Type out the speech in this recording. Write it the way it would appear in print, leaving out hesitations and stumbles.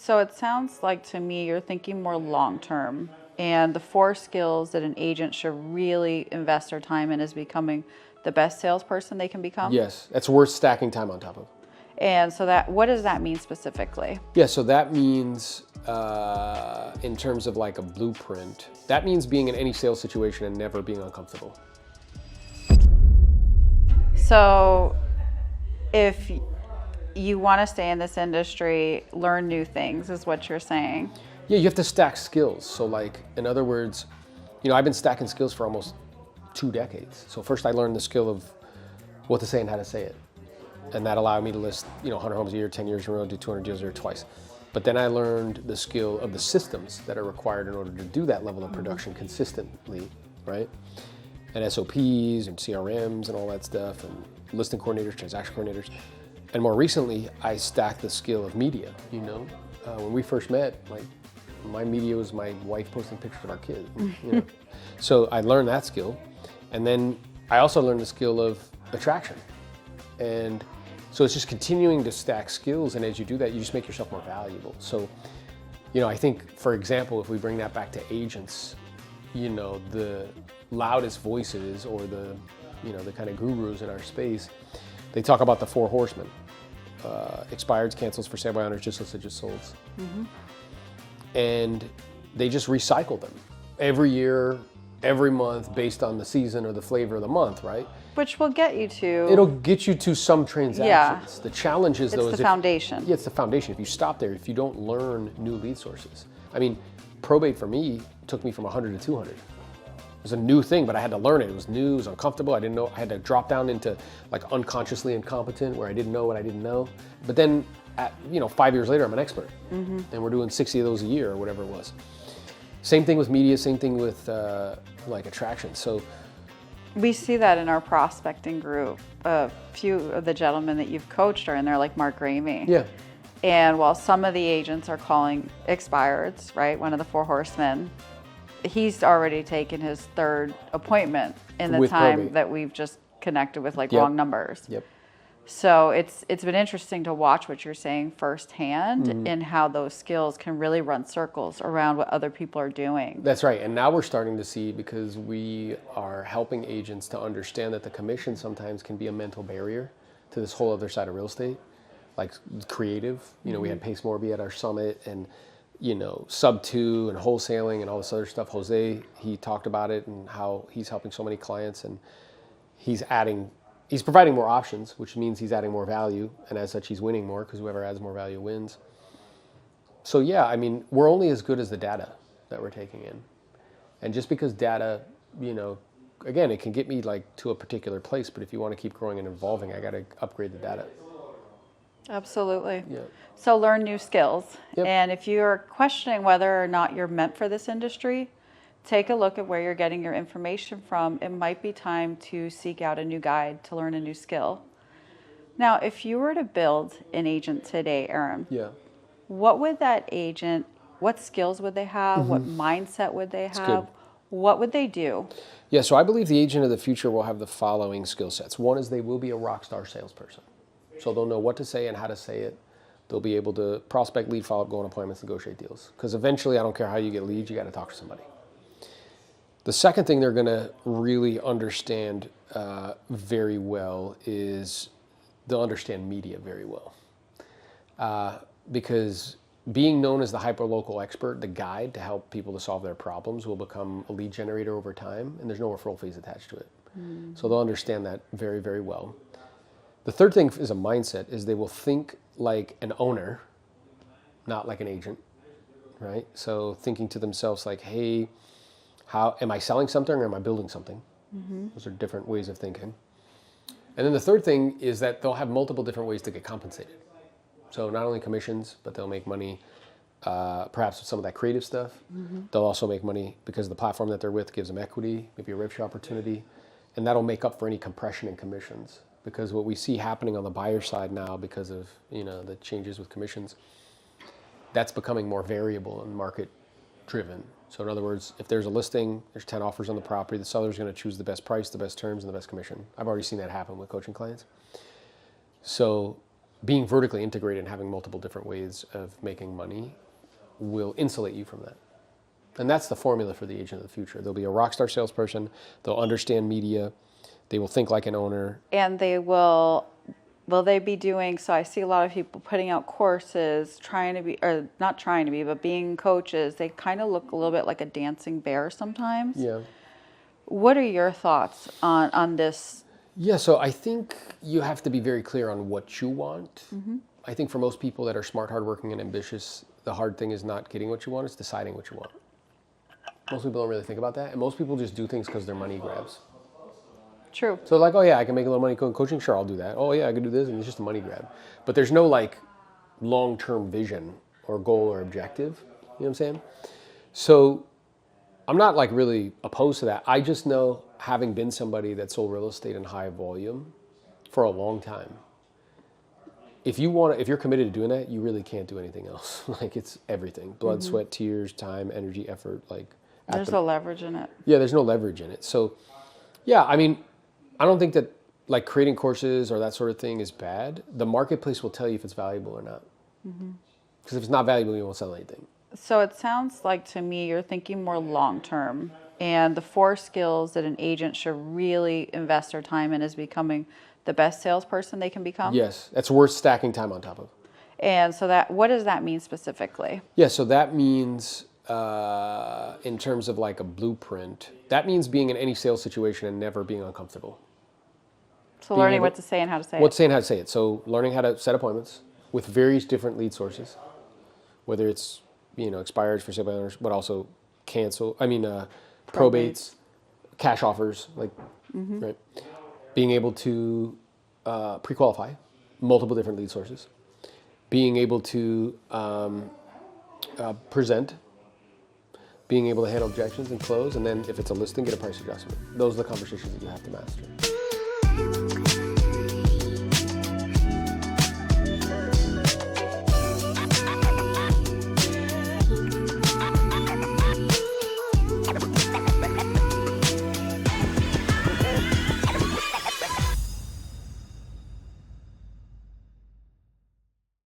So it sounds like to me you're thinking more long term. And the 4 skills that an agent should really invest their time in is becoming the best salesperson they can become. Yes, that's worth stacking time on top of. And so that, what does that mean specifically? Yeah, so that means in terms of like a blueprint, that means being in any sales situation and never being uncomfortable. So if you want to stay in this industry, learn new things is what you're saying. Yeah, you have to stack skills. So like, in other words, you know, I've been stacking skills for almost 2 decades. So first I learned the skill of what to say and how to say it. And that allowed me to list, you know, 100 homes a year, 10 years in a row, do 200 deals a year twice. But then I learned the skill of the systems that are required in order to do that level of production consistently, right? And SOPs and CRMs and all that stuff, and listing coordinators, transaction coordinators. And more recently, I stacked the skill of media, you know? When we first met, like, my media was my wife posting pictures of our kids, you know? So I learned that skill. And then I also learned the skill of attraction. And so it's just continuing to stack skills, and as you do that, you just make yourself more valuable. So, you know, I think, for example, if we bring that back to agents, you know, the loudest voices or the, you know, the kind of gurus in our space, they talk about the 4 horsemen. Expireds, cancels, for sale by owners, just listed, just solds. And they just recycle them every year, every month, based on the season or the flavor of the month, right? Which will get you to... It'll get you to some transactions. Yeah. The challenge is, though, it's the foundation. Yeah, it's the foundation. If you stop there, if you don't learn new lead sources. I mean, probate for me took me from 100 to 200. It was a new thing, but I had to learn it. It was new, it was uncomfortable. I didn't know, I had to drop down into like unconsciously incompetent, where I didn't know what I didn't know. But then, you know, 5 years later, I'm an expert. And we're doing 60 of those a year or whatever it was. Same thing with media, same thing with like attraction. So we see that in our prospecting group. A few of the gentlemen that you've coached are in there, like Mark Ramey. yeah, And while some of the agents are calling expireds, right, one of the 4 horsemen, he's already taken his 3rd appointment in the With time probate. that we've just connected with like Yep. wrong numbers. yep. So it's been interesting to watch what you're saying firsthand and how those skills can really run circles around what other people are doing. That's right. And now we're starting to see, because we are helping agents to understand that the commission sometimes can be a mental barrier to this whole other side of real estate, like creative. You know, we had Pace Morby at our summit, and, you know, sub 2 and wholesaling and all this other stuff. Jose, he talked about it and how he's helping so many clients, and he's providing more options, which means he's adding more value, and as such, he's winning more, because whoever adds more value wins. So yeah, I mean, we're only as good as the data that we're taking in. And just because data, you know, again, it can get me like to a particular place, but if you want to keep growing and evolving, I got to upgrade the data. Absolutely. Yeah. So learn new skills. Yep. And if you're questioning whether or not you're meant for this industry, take a look at where you're getting your information from. It might be time to seek out a new guide to learn a new skill. Now, if you were to build an agent today, Aaron, Yeah. what would that agent, what skills would they have? What mindset would they have? good. What would they do? Yeah, so I believe the agent of the future will have the following skill sets. One is they will be a rock star salesperson. So they'll know what to say and how to say it. They'll be able to prospect, lead, follow up, go on appointments, negotiate deals. Because eventually, I don't care how you get leads, you got to talk to somebody. The second thing they're going to really understand very well is they'll understand media very well. Because being known as the hyperlocal expert, the guide to help people to solve their problems, will become a lead generator over time, and there's no referral fees attached to it. So they'll understand that very, very well. The third thing is a mindset, is they will think like an owner, not like an agent, right? So thinking to themselves like, hey, how am I selling something or am I building something? Those are different ways of thinking. And then the third thing is that they'll have multiple different ways to get compensated. So not only commissions, but they'll make money perhaps with some of that creative stuff. They'll also make money because the platform that they're with gives them equity, maybe a rev share opportunity, and that'll make up for any compression in commissions. Because what we see happening on the buyer side now, because of, you know, the changes with commissions, that's becoming more variable and market driven. So in other words, if there's a listing, there's 10 offers on the property, the seller's going to choose the best price, the best terms, and the best commission. I've already seen that happen with coaching clients. So being vertically integrated and having multiple different ways of making money will insulate you from that. And that's the formula for the agent of the future. They'll be a rock star salesperson. They'll understand media. They will think like an owner. And they will they be doing, so I see a lot of people putting out courses, trying to be, or not trying to be, but being coaches. They kind of look a little bit like a dancing bear sometimes. Yeah. What are your thoughts on this? Yeah, so I think you have to be very clear on what you want. I think for most people that are smart, hardworking, and ambitious, the hard thing is not getting what you want, it's deciding what you want. Most people don't really think about that, and most people just do things because they're money grabs. True. So like, oh yeah, I can make a little money coaching, sure, I'll do that. Oh yeah, I can do this, and it's just a money grab. But there's no like long-term vision or goal or objective, you know what I'm saying? So I'm not like really opposed to that. I just know, having been somebody that sold real estate in high volume for a long time, if you're committed to doing that, you really can't do anything else. Like, it's everything: blood, sweat, tears, time, energy, effort. Like, There's no leverage in it. yeah, there's no leverage in it. So, yeah, I mean, I don't think that like creating courses or that sort of thing is bad. The marketplace will tell you if it's valuable or not. Because if it's not valuable, you won't sell anything. So it sounds like to me you're thinking more long term, and the 4 skills that an agent should really invest their time in is becoming the best salesperson they can become. Yes, that's worth stacking time on top of. And so what does that mean specifically? Yeah, so that means in terms of like a blueprint, that means being in any sales situation and never being uncomfortable. So learning what to say and how to say What's it. saying how to say it. So learning how to set appointments with various different lead sources, whether it's, expireds for sale by owners, but also probates, cash offers, like, right? Being able to pre-qualify multiple different lead sources, being able to present, being able to handle objections and close, and then if it's a listing, get a price adjustment. Those are the conversations that you have to master.